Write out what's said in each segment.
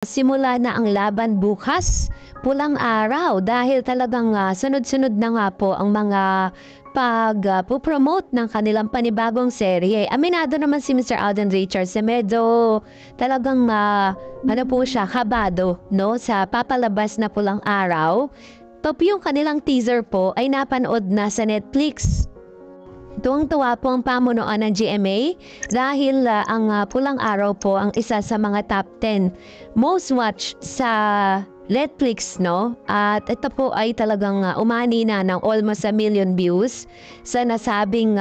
Simula na ang laban bukas, pulang araw dahil talagang sunod-sunod na nga po ang mga pag-promote ng kanilang panibagong serye. Aminado naman si Mr. Alden Richards na medyo talagang ano po siya, kabado no, sa papalabas na pulang araw. Top yung kanilang teaser po ay napanood na sa Netflix. Tuwang-tuwa po ang pamunuan ng GMA dahil ang Pulang Araw po ang isa sa mga top 10 most watched sa Netflix, no? At ito po ay talagang umani na ng almost 1 million views sa nasabing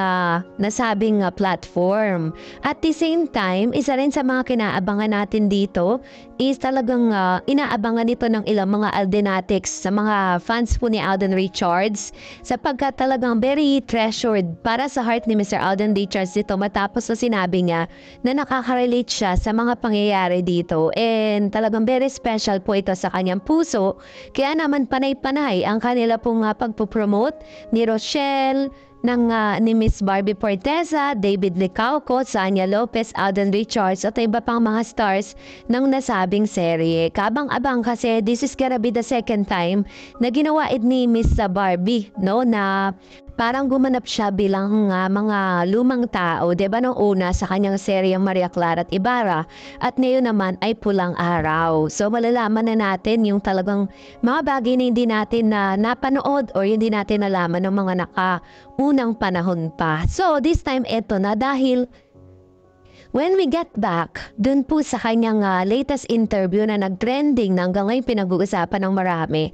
platform. At the same time, isa rin sa mga kinaabangan natin dito is talagang inaabangan nito ng ilang mga Aldenatics sa mga fans po ni Alden Richards sapagkat talagang very treasured para sa heart ni Mr. Alden Richards dito matapos na sinabi niya na nakaka-relate siya sa mga pangyayari dito and talagang very special po ito sa kanyang puso. Kaya naman panay-panay ang kanila pong pagpupromote ni Rochelle, ni Miss Barbie Forteza, David Licauco, Sanya Lopez, Alden Richards at iba pang mga stars ng nasabing serye. Kabang-abang kasi this is gonna be the second time na ginawa ni Miss Barbie, no, na parang gumanap siya bilang mga lumang tao, diba nung una sa kanyang seryeng Maria Clara at Ibarra at ngayon naman ay Pulang Araw. So malalaman na natin yung talagang mga bagay na hindi natin na napanood o hindi natin nalaman ng mga nakaunang panahon pa. So this time eto na dahil when we get back, dun po sa kanyang latest interview na nag-trending na hanggang ngayon pinag-uusapan ng marami,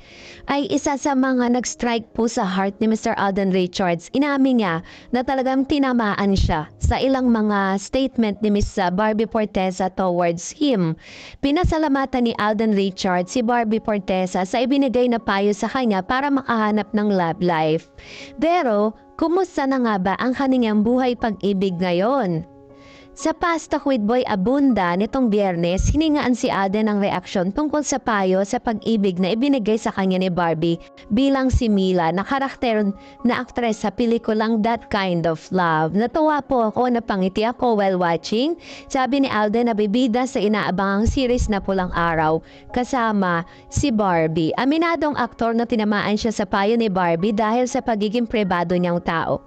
ay isa sa mga nag-strike po sa heart ni Mr. Alden Richards. Inamin niya na talagang tinamaan siya sa ilang mga statement ni Miss Barbie Forteza towards him. Pinasalamatan ni Alden Richards si Barbie Forteza sa ibinigay na payo sa kanya para makahanap ng love life. Pero, kumusta na nga ba ang kanyang buhay pag-ibig ngayon? Sa Fast Talk with Boy Abunda nitong Biyernes, hiningaan si Alden ng reaksyon tungkol sa payo sa pag-ibig na ibinigay sa kanya ni Barbie bilang si Mila na karakter na aktres sa pelikulang That Kind of Love. Natuwa po ako, napangiti ako while watching. Sabi ni Alden na bibida sa inaabangang series na Pulang Araw kasama si Barbie. Aminadong aktor na tinamaan siya sa payo ni Barbie dahil sa pagiging pribado niyang tao.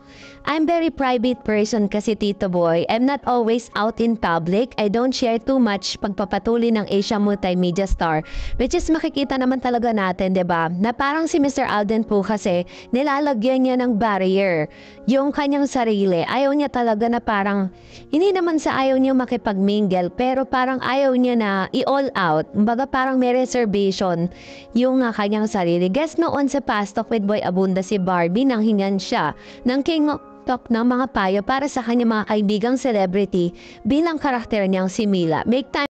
I'm very private person kasi Tito Boy. I'm not always out in public. I don't share too much pagpapatuloy ng Asia Multimedia Star. Which is makikita naman talaga natin, 'di ba? Na parang si Mr. Alden po kasi nilalagyan niya ng barrier yung kanyang sarili. Ayaw niya talaga na parang hindi naman sa ayaw niya makipag-mingle pero parang ayaw niya na i-all out. Kumbaga parang may reservation yung kanyang sarili. Guess noon sa Fast Talk with Boy Abunda si Barbie nang hingan siya ng King Talk ng mga payo para sa kanyang mga kaibigang celebrity bilang karakter niyang si Mila. Make time